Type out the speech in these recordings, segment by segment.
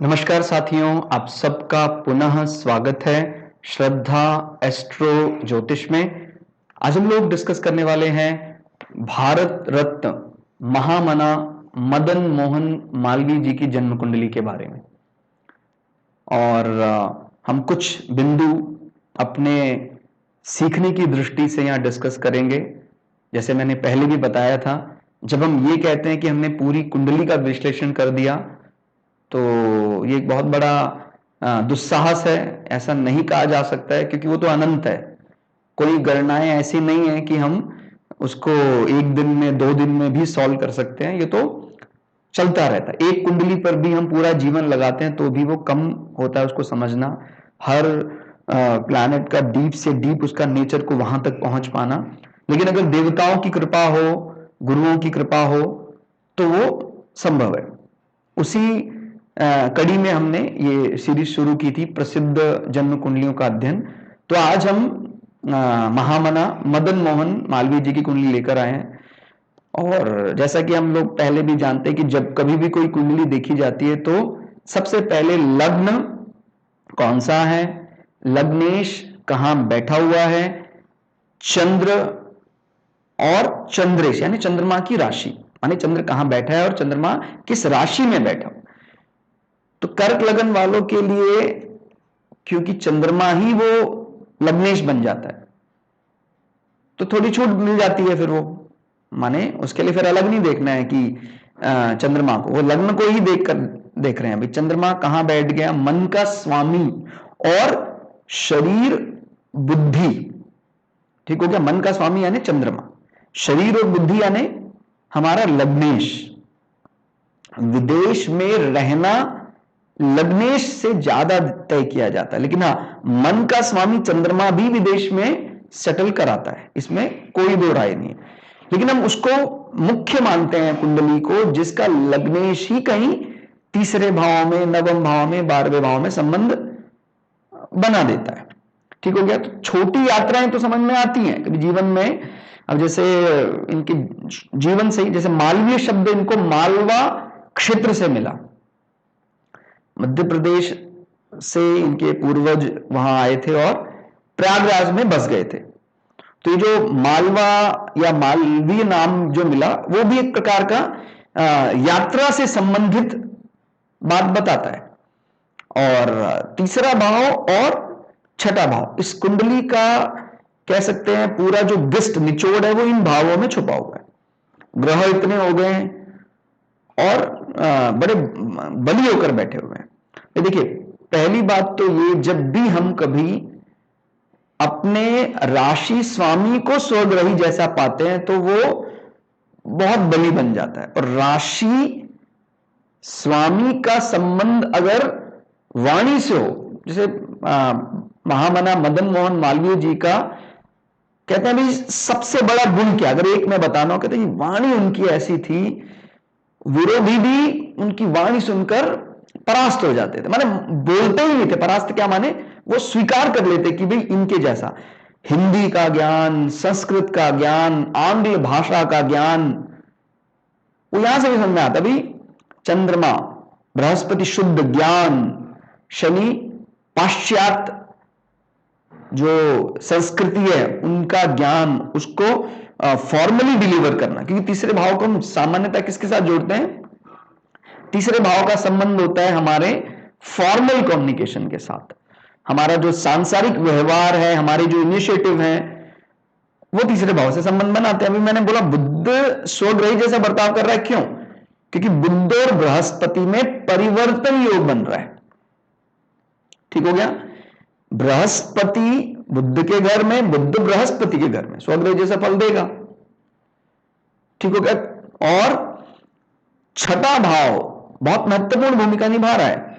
नमस्कार साथियों, आप सबका पुनः स्वागत है श्रद्धा एस्ट्रो ज्योतिष में। आज हम लोग डिस्कस करने वाले हैं भारत रत्न महामना मदन मोहन मालवीय जी की जन्म कुंडली के बारे में। और हम कुछ बिंदु अपने सीखने की दृष्टि से यहाँ डिस्कस करेंगे। जैसे मैंने पहले भी बताया था, जब हम ये कहते हैं कि हमने पूरी कुंडली का विश्लेषण कर दिया तो ये एक बहुत बड़ा दुस्साहस है। ऐसा नहीं कहा जा सकता है क्योंकि वो तो अनंत है। कोई गणनाएं ऐसी नहीं है कि हम उसको एक दिन में 2 दिन में भी सॉल्व कर सकते हैं। ये तो चलता रहता है। एक कुंडली पर भी हम पूरा जीवन लगाते हैं तो भी वो कम होता है उसको समझना। हर प्लैनेट का डीप से डीप उसका नेचर को वहां तक पहुंच पाना। लेकिन अगर देवताओं की कृपा हो, गुरुओं की कृपा हो तो वो संभव है। उसी कड़ी में हमने ये सीरीज शुरू की थी, प्रसिद्ध जन्म कुंडलियों का अध्ययन। तो आज हम महामना मदन मोहन मालवीय जी की कुंडली लेकर आए हैं। और जैसा कि हम लोग पहले भी जानते हैं कि जब कभी भी कोई कुंडली देखी जाती है तो सबसे पहले लग्न कौन सा है, लग्नेश कहां बैठा हुआ है, चंद्र और चंद्रेश यानी चंद्रमा की राशि, माने चंद्र कहां बैठा है और चंद्रमा किस राशि में बैठा। तो कर्क लगन वालों के लिए क्योंकि चंद्रमा ही वो लग्नेश बन जाता है तो थोड़ी छूट मिल जाती है। फिर वो माने उसके लिए फिर अलग नहीं देखना है कि चंद्रमा को, वो लग्न को ही देख रहे हैं। अभी चंद्रमा कहां बैठ गया, मन का स्वामी और शरीर बुद्धि। ठीक हो गया, मन का स्वामी यानी चंद्रमा, शरीर और बुद्धि यानी हमारा लग्नेश। विदेश में रहना लग्नेश से ज्यादा तय किया जाता है, लेकिन हाँ, मन का स्वामी चंद्रमा भी विदेश में सेटल कराता है, इसमें कोई दो राय नहीं। लेकिन हम उसको मुख्य मानते हैं कुंडली को जिसका लग्नेश ही कहीं तीसरे भाव में, नवम भाव में, 12वें भाव में संबंध बना देता है। ठीक हो गया। तो छोटी यात्राएं तो समझ में आती हैं कभी जीवन में। अब जैसे इनके जीवन से ही, जैसे मालवीय शब्द इनको मालवा क्षेत्र से मिला, मध्य प्रदेश से इनके पूर्वज वहां आए थे और प्रयागराज में बस गए थे। तो ये जो मालवा या मालवीय नाम जो मिला वो भी एक प्रकार का यात्रा से संबंधित बात बताता है। और तीसरा भाव और छठा भाव इस कुंडली का कह सकते हैं पूरा जो गिस्ट निचोड़ है वो इन भावों में छुपा हुआ है। ग्रह इतने हो गए हैं और बड़े बली होकर बैठे हुए हैं। ये देखिए, पहली बात तो ये, जब भी हम कभी अपने राशि स्वामी को स्वग्रही जैसा पाते हैं तो वो बहुत बली बन जाता है। और राशि स्वामी का संबंध अगर वाणी से हो, जैसे महामना मदन मोहन मालवीय जी का कहते हैं भाई सबसे बड़ा गुण क्या, अगर एक मैं बताना हो, कहते हैं वाणी उनकी ऐसी थी, विरोधी भी उनकी वाणी सुनकर परास्त हो जाते थे। माने बोलते ही नहीं थे, परास्त क्या माने, वो स्वीकार कर लेते कि भाई इनके जैसा हिंदी का ज्ञान, संस्कृत का ज्ञान, आंग्ल भाषा का ज्ञान, वो यहां से भी समझ में आता। भाई चंद्रमा बृहस्पति शुद्ध ज्ञान, शनि पाश्चात्य जो संस्कृति है उनका ज्ञान, उसको फॉर्मली डिलीवर करना। क्योंकि तीसरे भाव को हम सामान्यतः किसके साथ जोड़ते हैं, तीसरे भाव का संबंध होता है हमारे फॉर्मल कम्युनिकेशन के साथ। हमारा जो सांसारिक व्यवहार है, हमारे जो इनिशिएटिव है, वो तीसरे भाव से संबंध बनाते हैं। अभी मैंने बोला बुद्ध स्वग्रही जैसा बर्ताव कर रहा है, क्यों? क्योंकि बुद्ध और बृहस्पति में परिवर्तन योग बन रहा है। ठीक हो गया, बृहस्पति बुद्ध के घर में, बुद्ध बृहस्पति के घर में, स्वग्रह जैसा फल देगा। ठीक हो गया। और छठा भाव बहुत महत्वपूर्ण भूमिका निभा रहा है।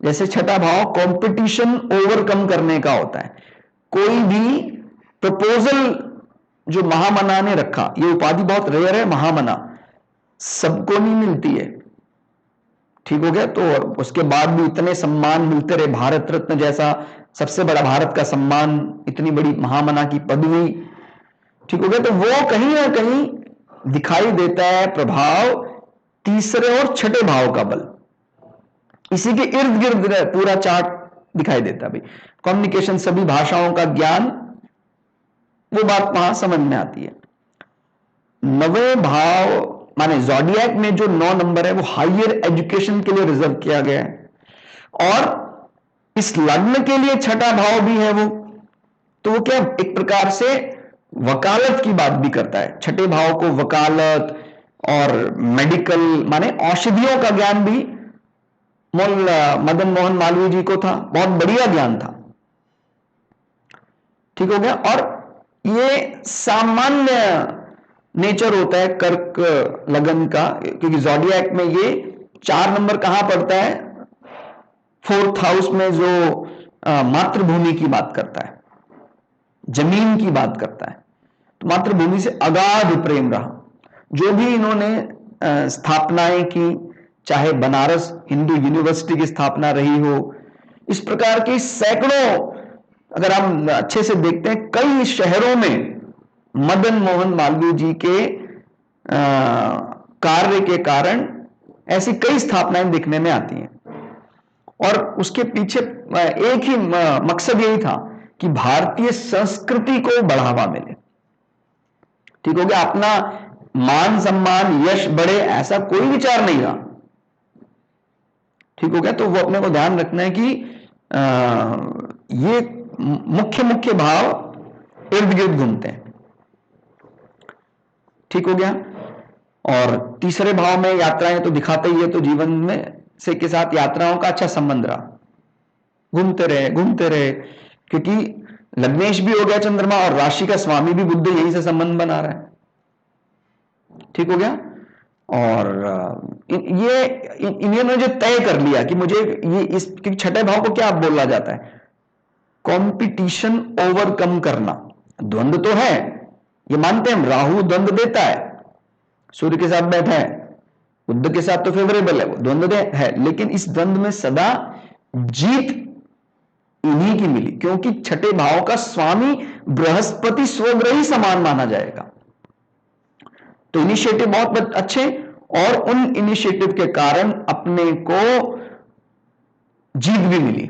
जैसे छठा भाव कंपटीशन ओवरकम करने का होता है। कोई भी प्रपोजल जो महामना ने रखा, ये उपाधि बहुत रेयर है, महामना सबको नहीं मिलती है। ठीक हो गया। तो उसके बाद भी इतने सम्मान मिलते रहे, भारत रत्न जैसा सबसे बड़ा भारत का सम्मान, इतनी बड़ी महामना की पदवी। ठीक हो गया। तो वो कहीं ना कहीं दिखाई देता है प्रभाव तीसरे और छठे भाव का बल। इसी के इर्द गिर्द पूरा चार्ट दिखाई देता है भाई। कम्युनिकेशन, सभी भाषाओं का ज्ञान, वो बात वहां समझ में आती है। 9वें भाव माने ज़ोडिएक में जो 9 नंबर है वो हायर एजुकेशन के लिए रिजर्व किया गया है। और इस लग्न के लिए छठा भाव भी है वो, तो वो क्या एक प्रकार से वकालत की बात भी करता है। छठे भाव को वकालत और मेडिकल माने औषधियों का ज्ञान भी मदन मोहन मालवीय जी को था, बहुत बढ़िया ज्ञान था। ठीक हो गया। और ये सामान्य नेचर होता है कर्क लगन का, क्योंकि ज़ोडिएक में ये 4 नंबर कहां पड़ता है, 4th हाउस में, जो मातृभूमि की बात करता है, जमीन की बात करता है। तो मातृभूमि से अगाध प्रेम रहा। जो भी इन्होंने स्थापनाएं की, चाहे बनारस हिंदू यूनिवर्सिटी की स्थापना रही हो, इस प्रकार की सैकड़ों, अगर हम अच्छे से देखते हैं, कई शहरों में मदन मोहन मालवीय जी के कार्य के कारण ऐसी कई स्थापनाएं दिखने में आती हैं। और उसके पीछे एक ही मकसद यही था कि भारतीय संस्कृति को बढ़ावा मिले। ठीक हो गया। अपना मान सम्मान यश बढ़े, ऐसा कोई विचार नहीं रहा। ठीक हो गया। तो वो अपने को ध्यान रखना है कि ये मुख्य मुख्य भाव इर्द गिर्द घूमते हैं। ठीक हो गया। और तीसरे भाव में यात्राएं तो दिखाता ही है, तो जीवन में से के साथ यात्राओं का अच्छा संबंध रहा, घूमते रहे, क्योंकि लग्नेश भी हो गया चंद्रमा और राशि का स्वामी भी बुध, यहीं से संबंध बना रहा है। ठीक हो गया। और इन्होंने जो तय कर लिया कि मुझे ये इस छठे भाव को क्या बोला जाता है, कंपटीशन ओवरकम करना। द्वंद्व तो है, ये मानते हैं हम, राहु द्वंद्व देता है, सूर्य के साथ बैठा है, बुध के साथ तो फेवरेबल है, वो द्वंद्व है, लेकिन इस द्वंद्व में सदा जीत इन्हीं की मिली, क्योंकि छठे भाव का स्वामी बृहस्पति स्वग्रही समान माना जाएगा। तो इनिशिएटिव बहुत अच्छे, और उन इनिशिएटिव के कारण अपने को जीत भी मिली।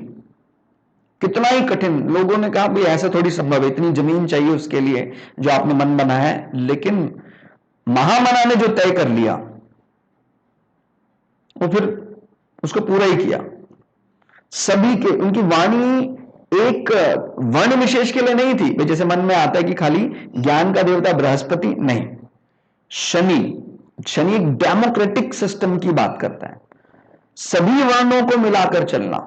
कितना ही कठिन, लोगों ने कहा भाई ऐसा थोड़ी संभव है, इतनी जमीन चाहिए उसके लिए जो आपने मन बना है, लेकिन महामना ने जो तय कर लिया वो फिर उसको पूरा ही किया। सभी के, उनकी वाणी एक वर्ण विशेष के लिए नहीं थी, जैसे मन में आता है कि खाली ज्ञान का देवता बृहस्पति, नहीं, शनि एक डेमोक्रेटिक सिस्टम की बात करता है, सभी वर्णों को मिलाकर चलना।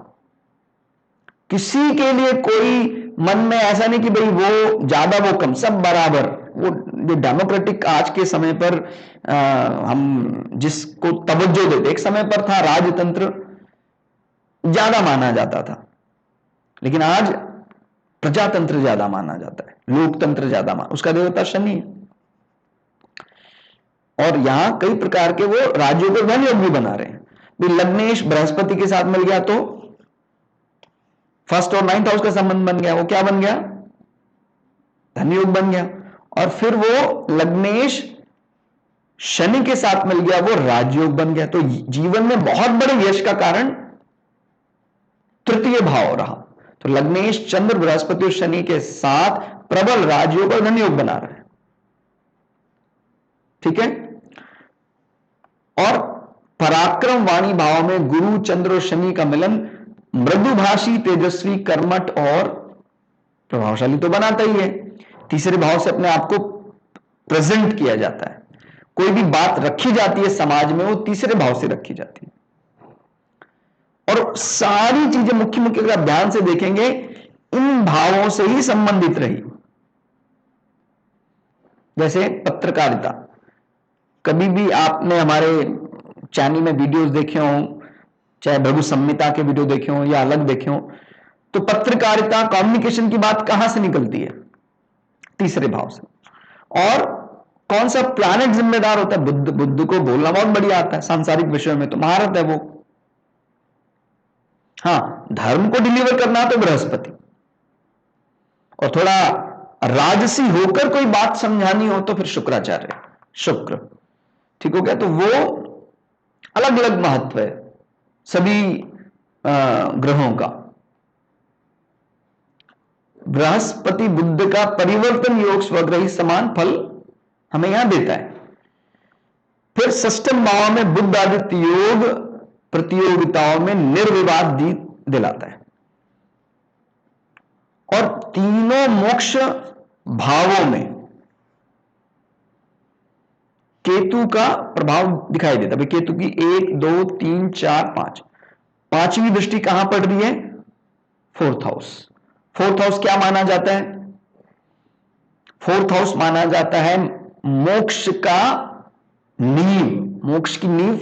किसी के लिए कोई मन में ऐसा नहीं कि भाई वो ज्यादा वो कम, सब बराबर। वो जो डेमोक्रेटिक आज के समय पर हम जिसको तवज्जो देते, एक समय पर था राजतंत्र ज्यादा माना जाता था, लेकिन आज प्रजातंत्र ज्यादा माना जाता है, लोकतंत्र ज्यादा उसका देवता शनि है। और यहां कई प्रकार के वो राज्यों को धन योग भी बना रहे हैं। लग्नेश बृहस्पति के साथ मिल गया तो 1st और 9th हाउस का संबंध बन गया, वो क्या बन गया, धन योग बन गया। और फिर वो लग्नेश शनि के साथ मिल गया, वो राजयोग बन गया। तो जीवन में बहुत बड़े यश का कारण तृतीय भाव रहा। तो लग्नेश चंद्र बृहस्पति और शनि के साथ प्रबल राजयोग और धन योग बना रहा है। ठीक है। और पराक्रम वाणी भाव में गुरु चंद्र और शनि का मिलन मृदुभाषी, तेजस्वी, कर्मठ और प्रभावशाली तो बनाता ही है। तीसरे भाव से अपने आप को प्रेजेंट किया जाता है, कोई भी बात रखी जाती है समाज में, वो तीसरे भाव से रखी जाती है। और सारी चीजें मुख्य मुख्य अगर आप ध्यान से देखेंगे, इन भावों से ही संबंधित रही। जैसे पत्रकारिता, कभी भी आपने हमारे चैनल में वीडियोस देखे हो, चाहे भृगु संहिता के वीडियो देखे हो या अलग देखे हो, तो पत्रकारिता, कम्युनिकेशन की बात कहां से निकलती है, तीसरे भाव से। और कौन सा प्लैनेट जिम्मेदार होता है, बुध। बुध को बोलना बहुत बढ़िया आता है, सांसारिक विषयों में तो महारत है वो। हाँ, धर्म को डिलीवर करना तो बृहस्पति, और थोड़ा राजसी होकर कोई बात समझानी हो तो फिर शुक्राचार्य, शुक्र। ठीक हो गया। तो वो अलग अलग महत्व है, सभी ग्रहों का। बृहस्पति बुध का परिवर्तन योग स्वग्रही समान फल हमें यहां देता है। फिर षष्ठम भाव में बुध आदित्य योग प्रतियोगिताओं में निर्विवाद दिलाता है। और तीनों मोक्ष भावों में केतु का प्रभाव दिखाई देता है। केतु की 1 2 3 4 5 पांचवी दृष्टि कहां पड़ रही है? Fourth house. फोर्थ हाउस क्या माना जाता है? फोर्थ हाउस माना जाता है मोक्ष का नींव। मोक्ष की नींव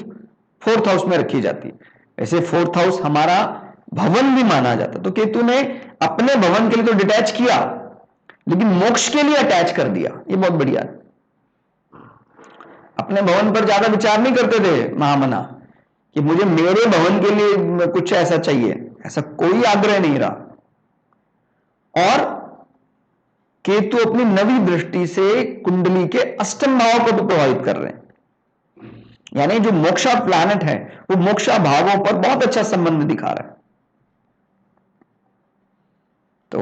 फोर्थ हाउस में रखी जाती है। ऐसे फोर्थ हाउस हमारा भवन भी माना जाता है। तो केतु ने अपने भवन के लिए तो डिटैच किया, लेकिन मोक्ष के लिए अटैच कर दिया। ये बहुत बढ़िया है। अपने भवन पर ज्यादा विचार नहीं करते थे महामना कि मुझे मेरे भवन के लिए कुछ ऐसा चाहिए, ऐसा कोई आग्रह नहीं रहा। और केतु अपनी नवी दृष्टि से कुंडली के अष्टम भाव को भी प्रभावित कर रहे हैं। यानी जो मोक्षा प्लैनेट है वो मोक्षा भावों पर बहुत अच्छा संबंध दिखा रहा है। तो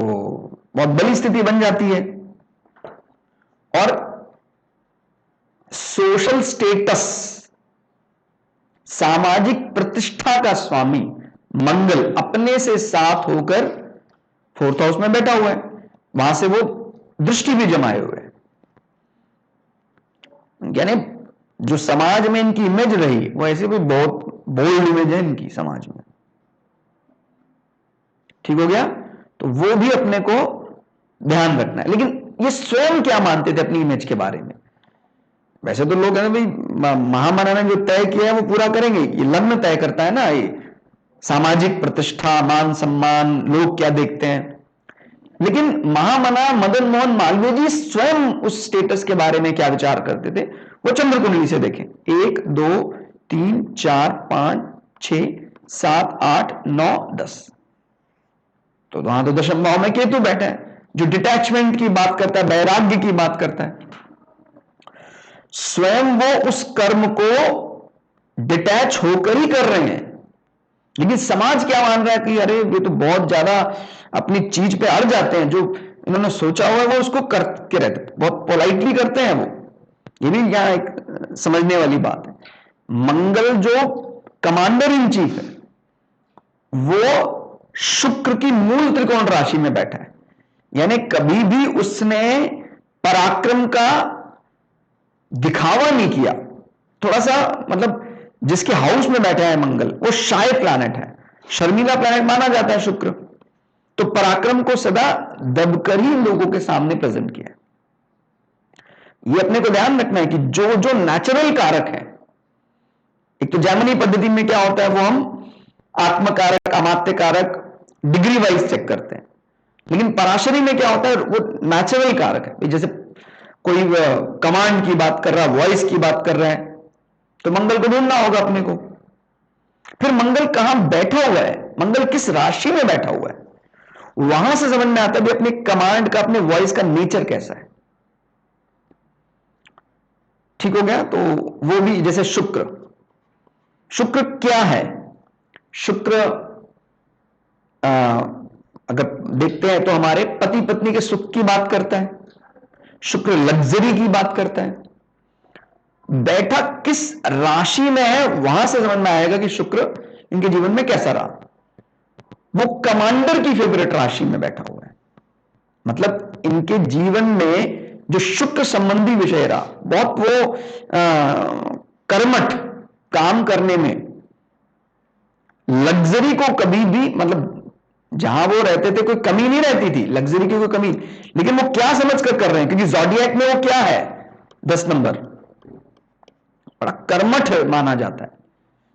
बहुत बड़ी स्थिति बन जाती है। और सोशल स्टेटस, सामाजिक प्रतिष्ठा का स्वामी मंगल अपने से साथ होकर फोर्थ हाउस में बैठा हुआ है। वहां से वो दृष्टि भी जमाए हुए है। यानी जो समाज में इनकी इमेज रही वो ऐसे भी बहुत बोल्ड इमेज है इनकी समाज में। ठीक हो गया? तो वो भी अपने को ध्यान रखना है। लेकिन ये स्वयं क्या मानते थे अपनी इमेज के बारे में? वैसे तो लोग है ना भाई, महामना ने जो तय किया है वो पूरा करेंगे। ये लग्न तय करता है ना, ये सामाजिक प्रतिष्ठा, मान सम्मान, लोग क्या देखते हैं। लेकिन महामना मदन मोहन मालवीय जी स्वयं उस स्टेटस के बारे में क्या विचार करते थे वो चंद्र कुंडली से देखें। 1 2 3 4 5 6 7 8 9 10। तो वहां तो दशम भाव में केतु बैठा है जो डिटैचमेंट की बात करता है, वैराग्य की बात करता है। स्वयं वो उस कर्म को डिटैच होकर ही कर रहे हैं। लेकिन समाज क्या मान रहा है कि अरे ये तो बहुत ज्यादा अपनी चीज पे अड़ जाते हैं, जो इन्होंने सोचा हुआ है वो उसको करके रहते, बहुत पोलाइटली करते हैं वो। ये भी यहां एक समझने वाली बात है। मंगल जो कमांडर इन चीफ है वो शुक्र की मूल त्रिकोण राशि में बैठा है। यानी कभी भी उसने पराक्रम का दिखावा नहीं किया। थोड़ा सा मतलब जिसके हाउस में बैठा है मंगल वो शाय प्लैनेट है, शर्मीला प्लैनेट माना जाता है शुक्र। तो पराक्रम को सदा दबकर ही लोगों के सामने प्रेजेंट किया। ये अपने को ध्यान रखना है कि जो जो नेचुरल कारक है, एक तो जैमिनी पद्धति में क्या होता है वो हम आत्मकारक, अमात्य कारक डिग्री वाइज चेक करते हैं। लेकिन पराशरी में क्या होता है वो नेचुरल कारक है। जैसे कोई कमांड की बात कर रहा है, वॉइस की बात कर रहा है, तो मंगल को ढूंढना होगा अपने को। फिर मंगल कहां बैठा हुआ है, मंगल किस राशि में बैठा हुआ है, वहां से समझ में आता है भी अपने कमांड का, अपने वॉइस का नेचर कैसा है। ठीक हो गया? तो वो भी जैसे शुक्र, शुक्र क्या है? शुक्र अगर देखते हैं तो हमारे पति पत्नी के सुख की बात करता है। शुक्र लग्जरी की बात करता है। बैठा किस राशि में है वहां से समझ में आएगा कि शुक्र इनके जीवन में कैसा रहा। वो कमांडर की फेवरेट राशि में बैठा हुआ है। मतलब इनके जीवन में जो शुक्र संबंधी विषय रहा, बहुत वो कर्मठ काम करने में, लग्जरी को कभी भी, मतलब जहां वो रहते थे कोई कमी नहीं रहती थी, लग्जरी की कोई कमी। लेकिन वो क्या समझ कर रहे हैं, क्योंकि ज़ोडिएक में वो क्या है, 10 नंबर, बड़ा कर्मठ माना जाता है।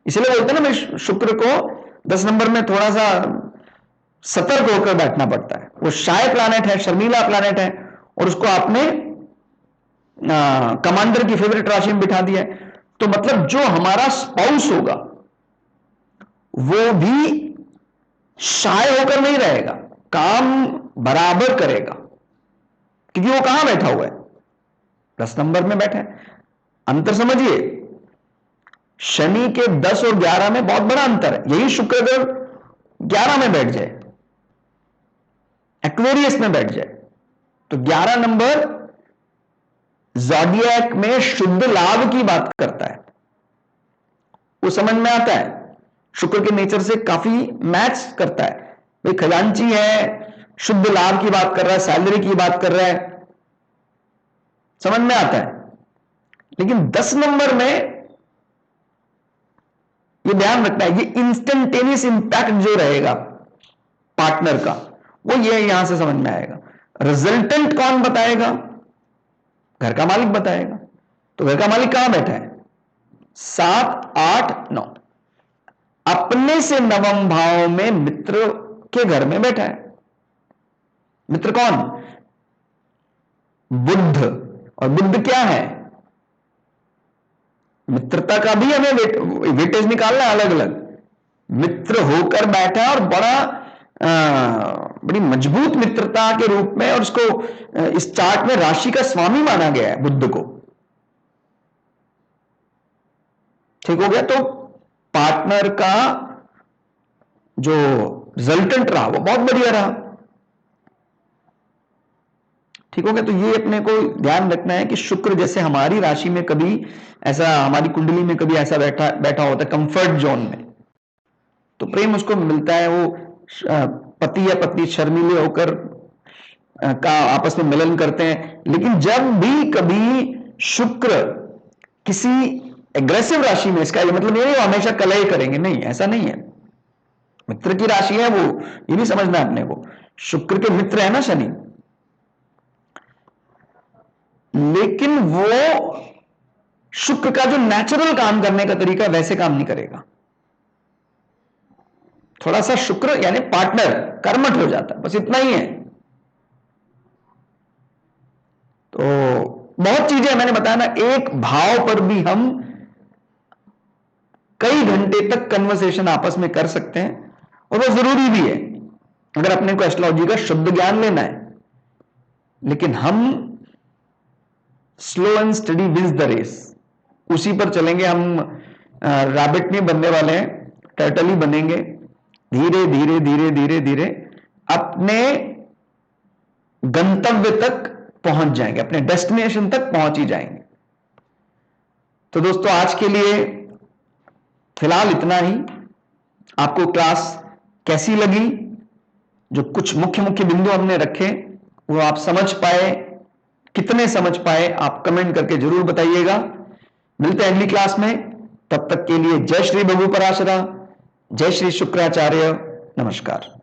इसलिए बोलते हैं ना, मैं शुक्र को 10 नंबर में थोड़ा सा सतर्क होकर बैठना पड़ता है। वो शाय प्लैनेट है, शर्मीला प्लैनेट है, और उसको आपने कमांडर की फेवरेट राशि में बिठा दिया है। तो मतलब जो हमारा स्पाउस होगा वो भी शाय होकर नहीं रहेगा, काम बराबर करेगा, क्योंकि वो कहां बैठा हुआ है, 10 नंबर में बैठा है। अंतर समझिए, शनि के 10 और 11 में बहुत बड़ा अंतर है। यही शुक्र अगर 11 में बैठ जाए, एक्वेरियस में बैठ जाए, तो 11 नंबर ज़ोडिएक में शुद्ध लाभ की बात करता है। वो समझ में आता है, शुक्र के नेचर से काफी मैच करता है। भाई खजांची है, शुद्ध लाभ की बात कर रहा है, सैलरी की बात कर रहा है, समझ में आता है। लेकिन 10 नंबर में ये ध्यान रखना है, ये इंस्टेंटेनियस इंपैक्ट जो रहेगा पार्टनर का, वो ये यहां से समझ में आएगा। रिजल्टेंट कौन बताएगा? घर का मालिक बताएगा। तो घर का मालिक कहां बैठा है? 7, 8, 9, अपने से नवम भाव में मित्र के घर में बैठा है। मित्र कौन? बुध। और बुध क्या है? मित्रता का भी हमें वेटेज निकालना है अलग अलग। मित्र होकर बैठा है और बड़ी मजबूत मित्रता के रूप में, और उसको इस चार्ट में राशि का स्वामी माना गया है बुध को। ठीक हो गया? तो पार्टनर का जो रिजल्टेंट रहा वो बहुत बढ़िया रहा। ठीक हो गया? तो ये अपने को ध्यान रखना है कि शुक्र जैसे हमारी राशि में कभी ऐसा, हमारी कुंडली में कभी ऐसा बैठा होता है कंफर्ट जोन में, तो प्रेम उसको मिलता है। वो पति या पत्नी शर्मीले होकर का आपस में मिलन करते हैं। लेकिन जब भी कभी शुक्र किसी एग्रेसिव राशि में, इसका ये मतलब ये नहीं हमेशा कलह करेंगे, नहीं, ऐसा नहीं है। मित्र की राशि है वो, ये भी समझना है अपने को। शुक्र के मित्र है ना शनि, लेकिन वो शुक्र का जो नेचुरल काम करने का तरीका वैसे काम नहीं करेगा। थोड़ा सा शुक्र यानी पार्टनर कर्मठ हो जाता है, बस इतना ही है। तो बहुत चीजें मैंने बताया ना, एक भाव पर भी हम कई घंटे तक कन्वर्सेशन आपस में कर सकते हैं, और वो जरूरी भी है अगर अपने को एस्ट्रोलॉजी का शुद्ध ज्ञान लेना है। लेकिन हम slow and steady wins the race, उसी पर चलेंगे। हम रैबिट नहीं बनने वाले हैं, टर्टल ही बनेंगे। धीरे धीरे धीरे धीरे धीरे अपने गंतव्य तक पहुंच जाएंगे, अपने डेस्टिनेशन तक पहुंच ही जाएंगे। तो दोस्तों आज के लिए फिलहाल इतना ही। आपको क्लास कैसी लगी? जो कुछ मुख्य मुख्य बिंदु हमने रखे वो आप समझ पाए, कितने समझ पाए आप कमेंट करके जरूर बताइएगा। मिलते हैं अगली क्लास में, तब तक के लिए जय श्री भगु पराशरा, जय श्री शुक्राचार्य, नमस्कार।